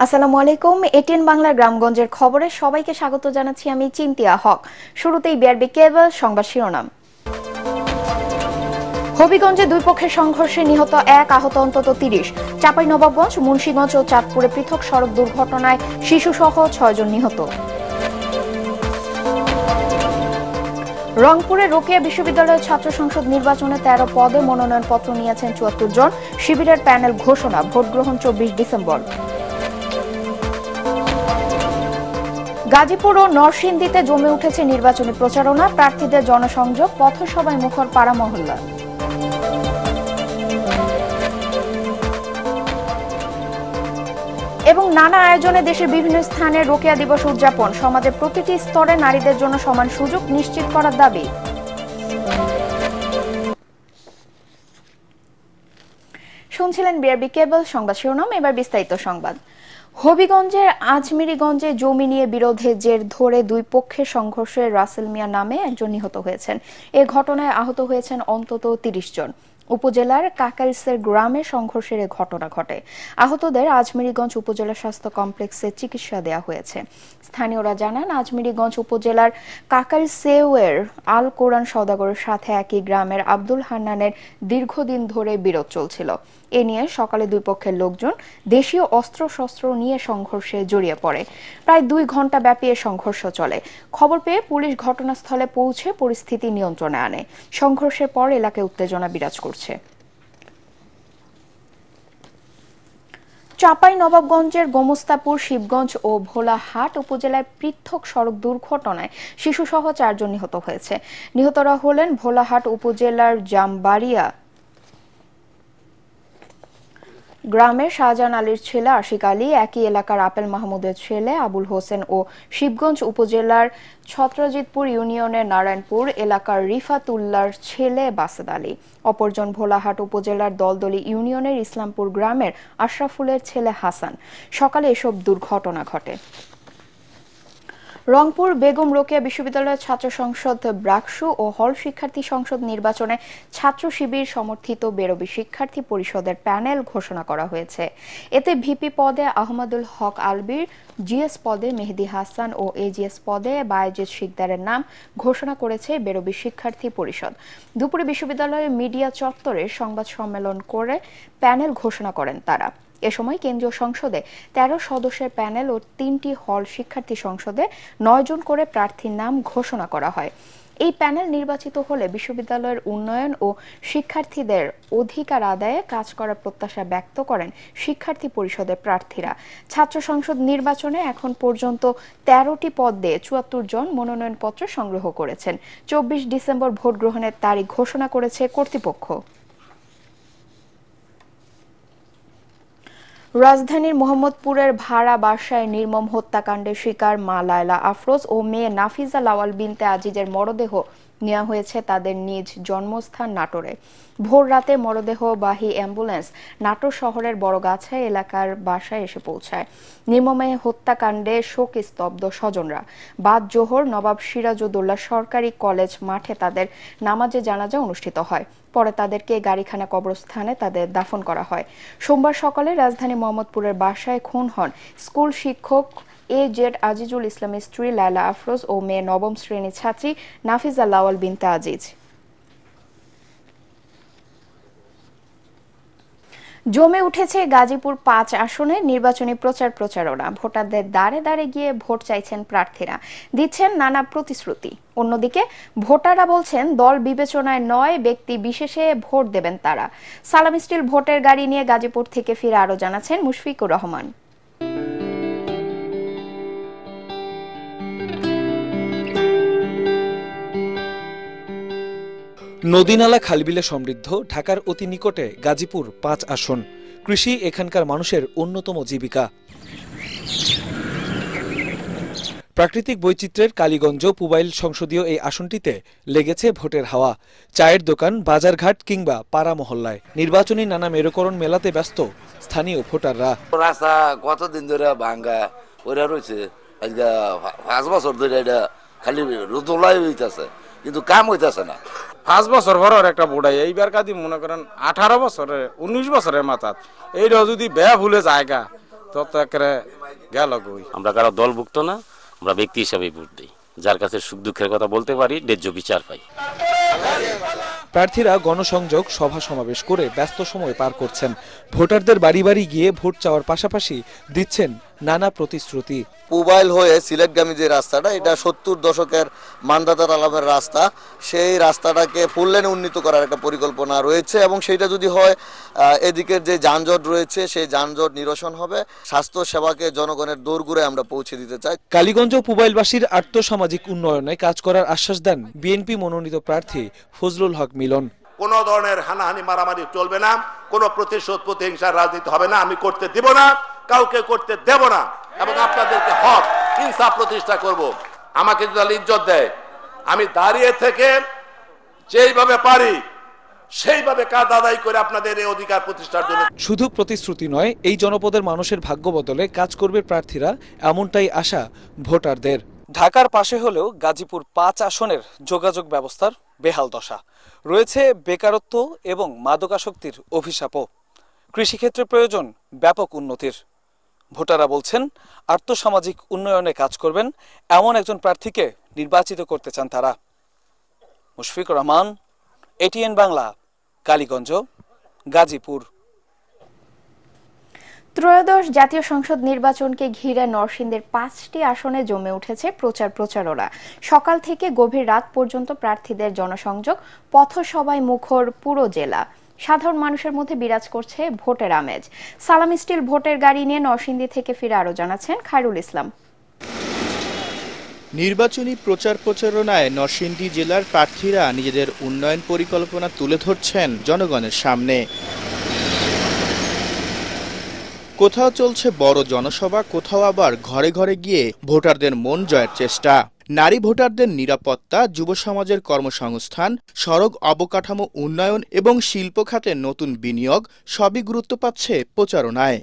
আসসালামু আলাইকুম। এটিএন বাংলার গ্রামগঞ্জের খবরে সবাইকে স্বাগত জানাচ্ছি আমি চিন্তিয়া হক। শুরুতেই বিআরবি কেবল সংবাদ শিরোনাম। হবিগঞ্জে দুই পক্ষের সংঘর্ষে নিহত এক, আহত অন্তত ৩০। চাঁপাইনবাবগঞ্জ, মুন্সিগঞ্জ ও চাঁদপুরে পৃথক সড়ক দুর্ঘটনায় শিশুসহ ৬ জন নিহত। রংপুরে রোকেয়া বিশ্ববিদ্যালয়ের ছাত্র সংসদ নির্বাচনে ১৩ পদে মনোনয়নপত্র নিয়েছেন ৭৪ জন। শিবিরের প্যানেল ঘোষণা, ভোট গ্রহণ ২৪ ডিসেম্বর। গাজীপুর ও নরসিংদীতে জমে উঠেছে নির্বাচনী প্রচারণা, প্রার্থীদের জনসংযোগ, পথসভায় মুখর পাড়া মহল্লা। এবং নানা আয়োজনে দেশের বিভিন্ন স্থানে রোকেয়া দিবস উদযাপন, সমাজের প্রতিটি স্তরে নারীদের জন্য সমান সুযোগ নিশ্চিত করার দাবি। শুনছিলেন বিআরবি কেবল সংবাদ শিরোনাম, এবার বিস্তারিত সংবাদ। হবিগঞ্জের আজমিরিগঞ্জে জমি নিয়ে বিরোধের জের ধরে দুই পক্ষের সংঘর্ষে রাসেল মিয়া নামে একজন নিহত হয়েছেন। এ ঘটনায় আহত হয়েছেন অন্তত ৩০ জন। উপজেলার কাকারিসের গ্রামে সংঘর্ষের এ ঘটনা ঘটে। আহতদের আজমিরিগঞ্জ উপজেলা স্বাস্থ্য কমপ্লেক্সে চিকিৎসা দেওয়া হয়েছে। স্থানীয়রা জানান, আজমিরিগঞ্জ উপজেলার কাকারিসেওয়ের আল কোরআন সওদাগরের সাথে একই গ্রামের আব্দুল হান্নানের দীর্ঘদিন ধরে বিরোধ চলছিল। এ নিয়ে সকালে দুই পক্ষের লোকজন দেশীয় অস্ত্রশস্ত্র নিয়ে সংঘর্ষে জড়িয়ে পড়ে। প্রায় ২ ঘণ্টা ব্যাপী এ সংঘর্ষ চলে। খবর পেয়ে পুলিশ ঘটনাস্থলে পৌঁছে পরিস্থিতি নিয়ন্ত্রণে আনে। সংঘর্ষের পর এলাকায় উত্তেজনা বিরাজ করছে। চাঁপাইনবাবগঞ্জের গোমস্তাপুর, শিবগঞ্জ ও ভোলাহাট উপজেলায় পৃথক সড়ক দুর্ঘটনায় শিশুসহ ৪ জন নিহত হয়েছে। নিহতরা হলেন ভোলাহাট উপজেলার জামবাড়িয়া গ্রামের শাহজাহান আলীর ছেলে আশিক আলী, একই এলাকার আপেল মাহমুদের ছেলে আবুল হোসেন ও শিবগঞ্জ উপজেলার ছত্রজিৎপুর ইউনিয়নের নারায়ণপুর এলাকার রিফাতুল্লাহর ছেলে বাসেদ আলী। অপরজন ভোলাহাট উপজেলার দলদলি ইউনিয়নের ইসলামপুর গ্রামের আশরাফুলের ছেলে হাসান। সকালে এসব দুর্ঘটনা ঘটে। রংপুর বেগম রোকেয়া বিশ্ববিদ্যালয়ের ছাত্র সংসদ ব্রাকসু ও হল শিক্ষার্থী সংসদ নির্বাচনে ছাত্র শিবির সমর্থিত বেরবি শিক্ষার্থী পরিষদের প্যানেল ঘোষণা করা হয়েছে। এতে ভিপি পদে আহমদুল হক আলবির, জিএস পদে মেহেদি হাসান ও এজিএস পদে বায়েজিদ শিকদারের নাম ঘোষণা করেছে বেরবি শিক্ষার্থী পরিষদ। দুপুরে বিশ্ববিদ্যালয়ের মিডিয়া চত্বরে সংবাদ সম্মেলন করে প্যানেল ঘোষণা করেন তারা। এ সময় কেন্দ্রীয় সংসদে ১৩ সদস্যের প্যানেল ও ৩টি হল শিক্ষার্থী সংসদে ৯ জন করে প্রার্থীর নাম ঘোষণা করা হয়। এই প্যানেল নির্বাচিত হলে বিশ্ববিদ্যালয়ের উন্নয়ন ও শিক্ষার্থীদের অধিকার আদায়ে কাজ করার প্রত্যাশা ব্যক্ত করেন শিক্ষার্থী পরিষদের প্রার্থীরা। ছাত্র সংসদ নির্বাচনে এখন পর্যন্ত ১৩টি পদে ৭৪ জন মনোনয়নপত্র সংগ্রহ করেছেন। ২৪ ডিসেম্বর ভোট গ্রহণের তারিখ ঘোষণা করেছে কর্তৃপক্ষ। রাজধানীর মোহাম্মদপুরের ভাড়া বাসায় নির্মম হত্যাকাণ্ডের শিকার মা লায়লা আফরোজ ও মেয়ে নাফিজা লাওয়াল বিনতে আজিজের মরদেহ নেওয়া হয়েছে তাদের নিজ জন্মস্থান নাটোরে। ভোর রাতে মরদেহবাহী অ্যাম্বুলেন্স নাটোর শহরের বড়গাছা এলাকার বাসায় এসে পৌঁছায়। নির্মম হত্যাকাণ্ডে শোকে স্তব্ধ স্বজনরা। বাদ জোহর নবাব সিরাজউদ্দৌলা সরকারি কলেজ মাঠে তাদের নামাজে জানাজা অনুষ্ঠিত হয়। পরে তাদেরকে গাড়িখানা কবরস্থানে তাদের দাফন করা হয়। সোমবার সকালে রাজধানী মোহাম্মদপুরের বাসায় খুন হন স্কুল শিক্ষক এজেড আজিজুল ইসলামের স্ত্রী লায়লা আফরোজ ও মেয়ে নবম শ্রেণীর ছাত্রী নাফিজা লাওয়াল বিনতে আজিজ। জমে উঠেছে গাজীপুর ৫ আসনের নির্বাচনী প্রচারণা। ভোটারদের দাঁড়ে দাঁড়ে গিয়ে ভোট চাইছেন প্রার্থীরা, দিচ্ছেন নানা প্রতিশ্রুতি। অন্যদিকে ভোটাররা বলছেন দল বিবেচনায় নয়, ব্যক্তি বিশেষে ভোট দেবেন তারা। সালাম স্টিল ভোটের গাড়ি নিয়ে গাজীপুর থেকে ফিরে আরো জানাচ্ছেন মুশফিকুর রহমান। নদীনালা খালবিলে সমৃদ্ধ ঢাকার অতি নিকটে গাজীপুর ৫ আসন। কৃষি এখানকার মানুষের অন্যতম জীবিকা। প্রাকৃতিক বৈচিত্র্যের কালীগঞ্জ পুবাইল সংসদীয় এই আসনটিতে লেগেছে ভোটের হাওয়া। চায়ের দোকান, বাজারঘাট কিংবা পাড়া মহল্লায় নির্বাচনী নানা মেরুকরণ মেলাতে ব্যস্ত স্থানীয় ভোটাররা। রাস্তা কতদিন ধরে ভাঙ্গা ওরা রয়েছে, ৫ বছর ধরে এটা খালি রোদলাই হইতেছে, কিন্তু কাম হইতেছে না। 5 বছর পরের একটা বুড়াই এইবার কাদি মনে করেন 18 বছরে 19 বছরের মাথাত এইটা যদি বেয়া ভুলে জায়গা তত একেবারে গেল কই। আমরা কারো দলভুক্ত না, আমরা ব্যক্তি হিসাবেই ভোট দিই। যার কাছে সুখ দুঃখের কথা বলতে পারি, ন্যায্য বিচার পাই। প্রার্থীরা গণসংযোগ সভা সমাবেশ করে ব্যস্ত সময় পার করছেন। ভোটারদের বাড়ি বাড়ি গিয়ে ভোট চাওয়ার পাশাপাশি দিচ্ছেন নানা প্রতিশ্রুতি। পুবাইল হয়ে সিলেটগামী যে রাস্তাটা, এটা ৭০ দশকের মান্দাতার আলমের রাস্তা, সেই রাস্তাটাকে ফুল লেনে উন্নীত করার একটা পরিকল্পনা রয়েছে এবং সেইটা যদি হয় এদিকের যে যানজট রয়েছে সেই যানজট নিরসন হবে। স্বাস্থ্য সেবাকে জনগণের দোরগোড়ায় আমরা পৌঁছে দিতে চাই। কালীগঞ্জ পুবাইলবাসীর আর্থসামাজিক উন্নয়নে কাজ করার আশ্বাস দেন বিএনপি মনোনীত প্রার্থী ফজলুল হক মিলন। কোন ধরনের হানাহানি মারামারি চলবে না, কোন প্রতিশোধ প্রতিহিংসার রাজনীতি হবে না, আমি করতে দেব না, কাউকে করতে দেব না এবং আপনাদেরকে হক ইনসাফ প্রতিষ্ঠা করব। আমাকে যদি ইজ্জত দেয়, আমি দাঁড়িয়ে থেকে যেইভাবে পারি সেইভাবে কাজ আদায় করে আপনাদের এই অধিকার প্রতিষ্ঠার জন্য। শুধু প্রতিশ্রুতি নয়, এই জনপদের মানুষের ভাগ্য বদলে কাজ করবে প্রার্থীরা, এমনটাই আশা ভোটারদের। ঢাকার পাশে হলেও গাজীপুর ৫ আসনের যোগাযোগ ব্যবস্থার বেহাল দশা রয়েছে, বেকারত্ব এবং মাদকাসক্তির অভিশাপও। কৃষিক্ষেত্রে প্রয়োজন ব্যাপক উন্নতির। ভোটাররা বলছেন আর্থসামাজিক উন্নয়নে কাজ করবেন এমন একজন প্রার্থীকে নির্বাচিত করতে চান তারা। মুশফিকুর রহমান, এটিএন বাংলা, কালীগঞ্জ, গাজীপুর। ত্রয়োদশ জাতীয় সংসদ নির্বাচনকে ঘিরে নরসিংদীর ৫টি আসনে জমে উঠেছে প্রচারণা। সকাল থেকে গভীর রাত পর্যন্ত প্রার্থীদের জনসংযোগ, পথসভায় মুখর পুরো জেলা। সাধারণ মানুষের মধ্যে বিরাজ করছে ভোটের আমেজ। সালামি স্টিল ভোটের গাড়ি নিয়ে নরসিংদী থেকে ফিরে আরো জানাচ্ছেন খায়রুল ইসলাম। নির্বাচনী প্রচারণায় নরসিংদী জেলার প্রার্থীরা নিজেদের উন্নয়ন পরিকল্পনা তুলে ধরছেন জনগণের সামনে। কোথাও চলছে বড় জনসভা, কোথাও আবার ঘরে ঘরে গিয়ে ভোটারদের মন জয়ের চেষ্টা। নারী ভোটারদের নিরাপত্তা, যুব সমাজের কর্মসংস্থান, সড়ক অবকাঠামো উন্নয়ন এবং শিল্প খাতে নতুন বিনিয়োগ সবই গুরুত্ব পাচ্ছে প্রচারণায়।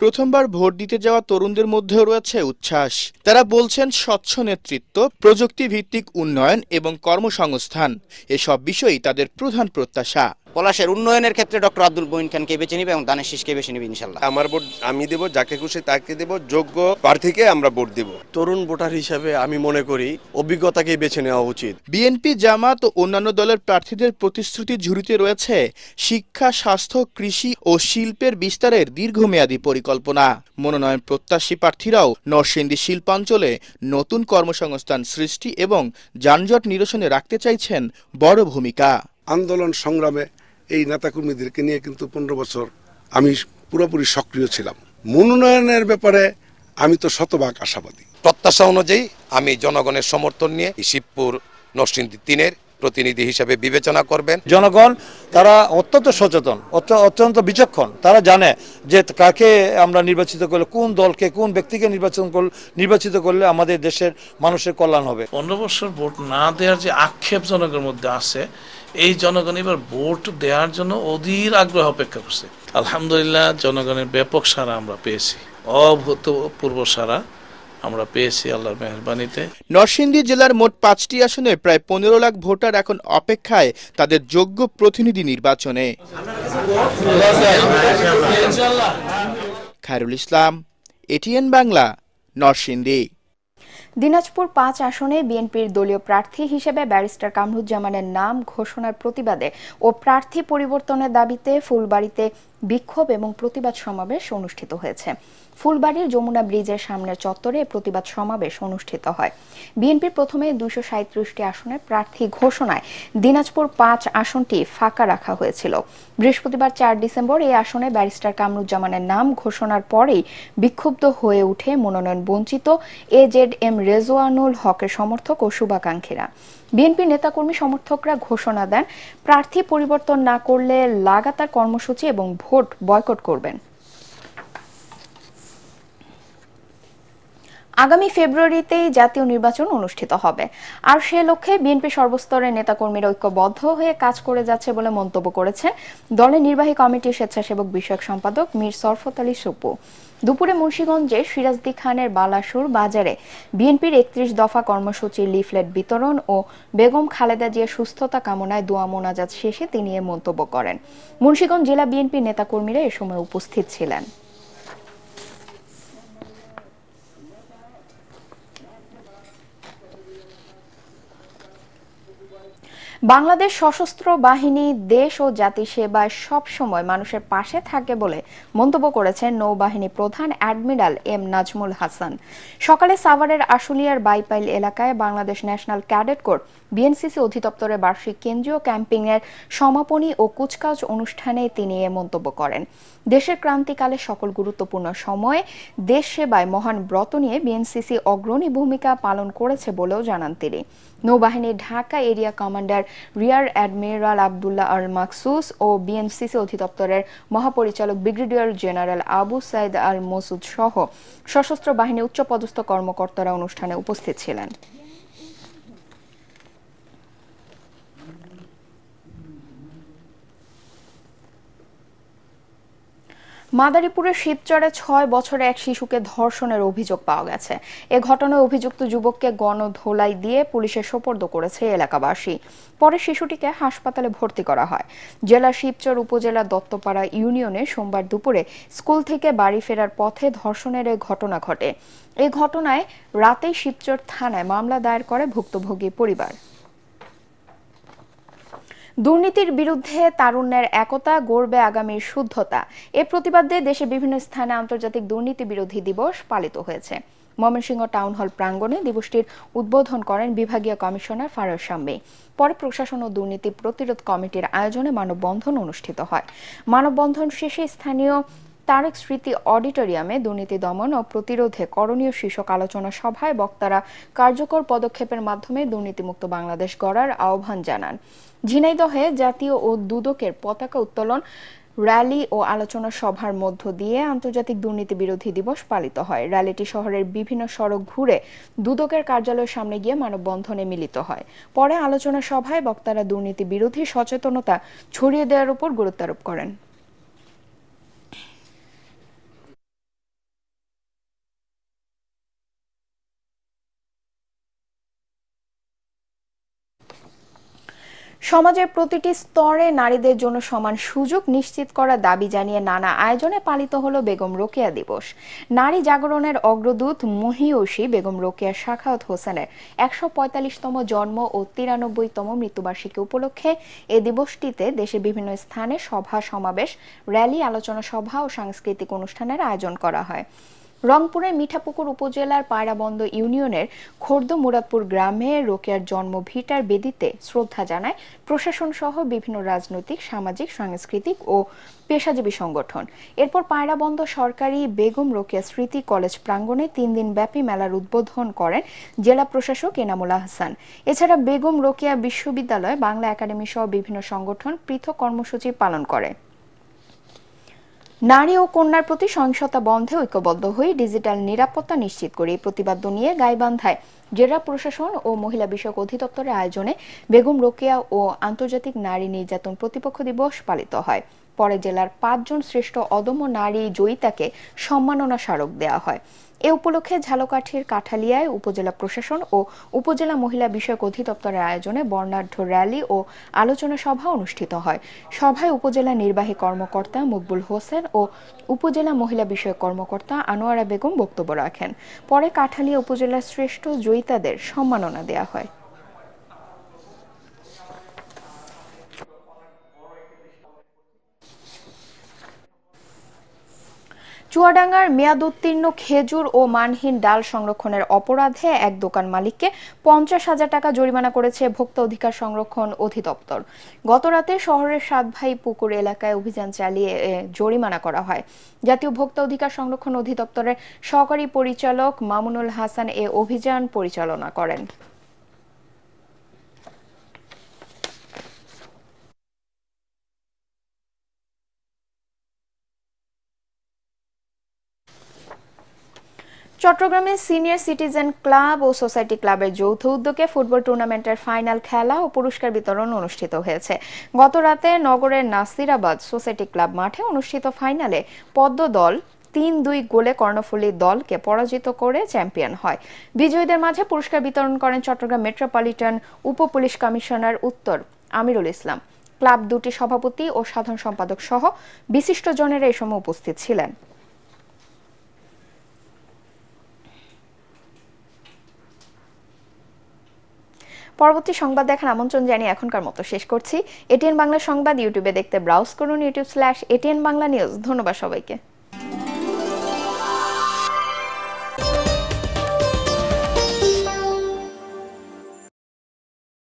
প্রথমবার ভোট দিতে যাওয়া তরুণদের মধ্যেও রয়েছে উচ্ছ্বাস। তারা বলছেন স্বচ্ছ নেতৃত্ব, প্রযুক্তি ভিত্তিক উন্নয়ন এবং কর্মসংস্থান এসব বিষয়ই তাদের প্রধান প্রত্যাশা। পলাশের উন্নয়নের ক্ষেত্রে ডক্টর আব্দুল মঈন খানকে বেছে নিবে এবং দানের শীষকে বেছে নিবে ইনশাল্লাহ। আমার ভোট আমি দেব, যাকে খুশি তাকে দেব, যোগ্য প্রার্থীকে আমরা ভোট দেব। তরুণ ভোটার হিসেবে আমি মনে করি অভিজ্ঞতাকেই বেছে নেওয়া উচিত। বিএনপি, জামাত ও অন্যান্য দলের প্রার্থীদের প্রতিশ্রুতি ঝুড়িতে রয়েছে শিক্ষা, স্বাস্থ্য, কৃষি ও শিল্পের বিস্তারের দীর্ঘমেয়াদী পরিকল্পনা। মনোনয়ন প্রত্যাশী প্রার্থীরাও নরসিংদী শিল্পাঞ্চলে নতুন কর্মসংস্থান সৃষ্টি এবং যানজট নিরসনে রাখতে চাইছেন বড় ভূমিকা। আন্দোলন সংগ্রামে এই নেতাকর্মীদেরকে নিয়ে কিন্তু ১৫ বছর আমি পুরোপুরি সক্রিয় ছিলাম। মনোনয়নের ব্যাপারে আমি তো শতভাগ আশাবাদী। প্রত্যাশা অনুযায়ী আমি জনগণের সমর্থন নিয়ে শিবপুর নরসিংদী ৩-এর প্রতিনিধি হিসেবে বিবেচনা করবেন। জনগণ তারা অত্যন্ত সচেতন, অত্যন্ত বিচক্ষণ। তারা জানে যে কাকে আমরা নির্বাচিত করলে, কোন দলকে, কোন ব্যক্তিকে নির্বাচিত করলে আমাদের দেশের মানুষের কল্যাণ হবে। 15 বছর ভোট না দেওয়ার যে আক্ষেপ জনগণের মধ্যে আছে, এই জনগণ এবার ভোট দেওয়ার জন্য অধীর আগ্রহ অপেক্ষা করছে। আলহামদুলিল্লাহ, জনগণের ব্যাপক সাড়া আমরা পেয়েছি, অভূতপূর্ব সাড়া আমরা পেয়েছি আল্লাহর মেহেরবানিতে। নরসিংদী জেলার মোট 5টি আসনে প্রায় 15 লাখ ভোটার এখন অপেক্ষায় তাদের যোগ্য প্রতিনিধি নির্বাচনে। খায়রুল ইসলাম, এটিএন বাংলা, নরসিংদী। দিনাজপুর 5 আসনে বিএনপির দলীয় প্রার্থী হিসেবে ব্যারিস্টার কামরুজ্জামানের নাম ঘোষণার প্রতিবাদে ও প্রার্থী পরিবর্তনের দাবিতে ফুলবাড়িতে বিক্ষোভ এবং প্রতিবাদ সমাবেশ অনুষ্ঠিত হয়েছে। ফুলবাড়ির যমুনা ব্রিজের সামনের চত্বরে প্রতিবাদ সমাবেশ অনুষ্ঠিত হয়। বিএনপির প্রথমে 237টি আসনের প্রার্থী ঘোষণায় দিনাজপুর 5 আসনটি ফাঁকা রাখা হয়েছিল। বৃহস্পতিবার 4 ডিসেম্বর এই আসনে ব্যারিস্টার কামরুজ্জামানের নাম ঘোষণার পরেই বিক্ষুব্ধ হয়ে উঠে মনোনয়ন বঞ্চিত AZM রেজওয়ানুল হকের সমর্থক ও শুভাকাঙ্ক্ষীরা। বিএনপি নেতাকর্মী সমর্থকরা ঘোষণা দেন প্রার্থী পরিবর্তন না করলে লাগাতার কর্মসূচি এবং ভোট বয়কট করবেন। আগামী ফেব্রুয়ারিতেই জাতীয় নির্বাচন অনুষ্ঠিত হবে, আর সে লক্ষ্যে বিএনপি সর্বস্তরের নেতাকর্মীরা ঐক্যবদ্ধ হয়ে কাজ করে যাচ্ছে বলে মন্তব্য করেছেন দলের নির্বাহী কমিটির স্বেচ্ছাসেবক বিষয়ক সম্পাদক মীর শরফত আলী সুপু। দুপুরে মুন্সিগঞ্জে সিরাজদি খানের বালাসুর বাজারে বিএনপির ৩১ দফা কর্মসূচির লিফলেট বিতরণ ও বেগম খালেদা জিয়ার সুস্থতা কামনায় দোয়া মোনাজাত শেষে তিনি এ মন্তব্য করেন। মুন্সিগঞ্জ জেলা বিএনপির নেতাকর্মীরা এ সময় উপস্থিত ছিলেন। বাংলাদেশ সশস্ত্র বাহিনী দেশ ও জাতি সেবায় সবসময় মানুষের পাশে থাকে বলে মন্তব্য করেছেন নৌবাহিনী প্রধান অ্যাডমিরাল এম নাজমুল হাসান। সকালে সাভারের আশুলিয়ার বাইপাইল এলাকায় Bangladesh national cadet corps BNCC অধিদপ্তরের বার্ষিক কেন্দ্রীয় ক্যাম্পিং এর সমাপনী ও কুচকাওয়াজ অনুষ্ঠানে তিনি এ মন্তব্য করেন। দেশের ক্রান্তিকালে সকল গুরুত্বপূর্ণ সময়ে দেশ সেবায় মহান ব্রত নিয়ে বিএনসিসি অগ্রণী ভূমিকা পালন করেছে বলেও জানান তিনি। নৌবাহিনীর Dhaka area commander rear admiral Abdullah Al Maksus ও বিএনসিসি অধিদপ্তরের মহাপরিচালক ব্রিগেডিয়ার জেনারেল আবু সাইদ আল মসুদ সহ সশস্ত্র বাহিনীর উচ্চপদস্থ কর্মকর্তারা অনুষ্ঠানে উপস্থিত ছিলেন। মাদারীপুরের শিবচরে ৬ বছরের এক শিশুকে ধর্ষণের অভিযোগ পাওয়া গেছে। এ ঘটনায় অভিযুক্ত যুবককে গণধোলাই দিয়ে পুলিশের সোপর্দ করেছে এলাকাবাসী। পরে শিশুটিকে হাসপাতালে ভর্তি করা হয়। জেলার শিবচর উপজেলার দত্তপাড়া ইউনিয়নে সোমবার দুপুরে স্কুল থেকে বাড়ি ফেরার পথে ধর্ষণের এই ঘটনা ঘটে। এই ঘটনায় রাতেই শিবচর থানায় মামলা দায়ের করে ভুক্তভোগী পরিবার। দুর্নীতির বিরুদ্ধে তারুণ্যের একতা গড়বে আগামীর শুদ্ধতা, এ প্রতিবাদে দেশের বিভিন্ন স্থানে আন্তর্জাতিক দুর্নীতি বিরোধী দিবস পালিত হয়েছে। ময়মনসিংহ টাউন হল প্রাঙ্গণে দিবসটির উদ্বোধন করেন বিভাগীয় কমিশনার ফারাজ শাম্মী। পরে প্রশাসন ও দুর্নীতি প্রতিরোধ কমিটির আয়োজনে মানববন্ধন অনুষ্ঠিত হয়। মানববন্ধন শেষে স্থানীয় তারেক স্মৃতি অডিটোরিয়ামে দুর্নীতি দমন ও প্রতিরোধে করণীয় শীর্ষক আলোচনা সভায় বক্তারা কার্যকর পদক্ষেপের মাধ্যমে দুর্নীতিমুক্ত বাংলাদেশ গড়ার আহ্বান জানান। ঝিনাইদহে জাতীয় ও দুদকের পতাকা উত্তোলন, র্যালি ও আলোচনা সভার মধ্য দিয়ে আন্তর্জাতিক দুর্নীতি বিরোধী দিবস পালিত হয়। র্যালিটি শহরের বিভিন্ন সড়ক ঘুরে দুদকের কার্যালয়ের সামনে গিয়ে মানববন্ধনে মিলিত হয়। পরে আলোচনা সভায় বক্তারা দুর্নীতি বিরোধী সচেতনতা ছড়িয়ে দেওয়ার উপর গুরুত্ব আরোপ করেন। সমাজের প্রতিটি স্তরে নারীদের জন্য সমান সুযোগ নিশ্চিত করার দাবি জানিয়ে নানা আয়োজনে পালিত হলো বেগম রোকেয়া দিবস। নারী জাগরণের অগ্রদূত মহিয়সী বেগম রোকেয়া সাখাওয়াত হোসেনের ১৪৫তম জন্ম ও ৯৩তম মৃত্যুবার্ষিকী উপলক্ষে এ দিবসটিতে দেশের বিভিন্ন স্থানে সভা সমাবেশ, র্যালি, আলোচনা সভা ও সাংস্কৃতিক অনুষ্ঠানের আয়োজন করা হয়। রংপুরের মিঠাপুকুর উপজেলার পায়রাবন্দ ইউনিয়নের খোর্দ মুরাদপুর গ্রামে রোকেয়ার জন্মভিটার বেদিতে শ্রদ্ধা জানায় প্রশাসন সহ বিভিন্ন রাজনৈতিক, সামাজিক, সাংস্কৃতিক ও পেশাজীবী সংগঠন। এরপর পায়রাবন্দ সরকারি বেগম রোকেয়া স্মৃতি কলেজ প্রাঙ্গণে ৩ দিন ব্যাপী মেলার উদ্বোধন করেন জেলা প্রশাসক এনামুল আহসান। এছাড়া বেগম রোকেয়া বিশ্ববিদ্যালয়, বাংলা একাডেমি সহ বিভিন্ন সংগঠন পৃথক কর্মসূচি পালন করে। নারী ও কন্যার প্রতি সহিংসতা বন্ধে ঐক্যবদ্ধ হয়ে ডিজিটাল নিরাপত্তা নিশ্চিত করে এই প্রতিবাদ নিয়ে গাইবান্ধায় জেলা প্রশাসন ও মহিলা বিষয়ক অধিদপ্তরের আয়োজনে বেগম রোকেয়া ও আন্তর্জাতিক নারী নির্যাতন প্রতিপক্ষ দিবস পালিত হয়। পরে জেলার ৫ জন শ্রেষ্ঠ অদম্য নারী জয়িতাকে সম্মাননা স্মারক দেওয়া হয়। এ উপলক্ষে ঝালকাঠির কাঠালিয়ায় উপজেলা প্রশাসন ও উপজেলা মহিলা বিষয়ক অধিদপ্তরের আয়োজনে বর্ণাঢ্য র্যালি ও আলোচনা সভা অনুষ্ঠিত হয়। সভায় উপজেলা নির্বাহী কর্মকর্তা মকবুল হোসেন ও উপজেলা মহিলা বিষয়ক কর্মকর্তা আনোয়ারা বেগম বক্তব্য রাখেন। পরে কাঠালিয়া উপজেলার শ্রেষ্ঠ জয়িতাদের সম্মাননা দেওয়া হয়। চুয়াডাঙ্গার মেয়াদোত্তীর্ণ খেজুর ও মানহীন ডাল সংরক্ষণের অপরাধে এক দোকান মালিককে ৫০,০০০ টাকা জরিমানা করেছে ভোক্তা অধিকার সংরক্ষণ অধিদপ্তর। গতরাতে শহরের সাতভাই পুকুর এলাকায় অভিযান চালিয়ে জরিমানা করা হয়। জাতীয় ভোক্তা অধিকার সংরক্ষণ অধিদপ্তরের সহকারী পরিচালক মামুনুল হাসান এ অভিযান পরিচালনা করেন। চট্টগ্রাম চট্টগ্রামে সিনিয়র সিটিজেন ক্লাব ও সোসাইটি ক্লাবের যৌথ উদ্যোগে ফুটবল টুর্নামেন্টের ফাইনাল খেলা ও পুরস্কার বিতরণ অনুষ্ঠিত হয়েছে। গত রাতে নগরের নাসিরাবাদ সোসাইটি ক্লাব মাঠে অনুষ্ঠিত ফাইনালে পদ্ম দল ৩-২ গোলে কর্ণফুলী দলকে পরাজিত করে চ্যাম্পিয়ন হয়। বিজয়ীদের মাঝে পুরস্কার বিতরণ করেন চট্টগ্রাম মেট্রোপলিটন উপ পুলিশ কমিশনার উত্তর আমিরুল ইসলাম। ক্লাব দুটি সভাপতি ও সাধারণ সম্পাদক সহ বিশিষ্টজনেরা এই সময় উপস্থিত ছিলেন। পরবর্তী সংবাদ দেখার আমন্ত্রণ জানিয়ে এখনকার মতো শেষ করছি। এটিএন বাংলা সংবাদ ইউটিউবে দেখতে ব্রাউজ করুন youtube/ATN Bangla News। ধন্যবাদ সবাইকে।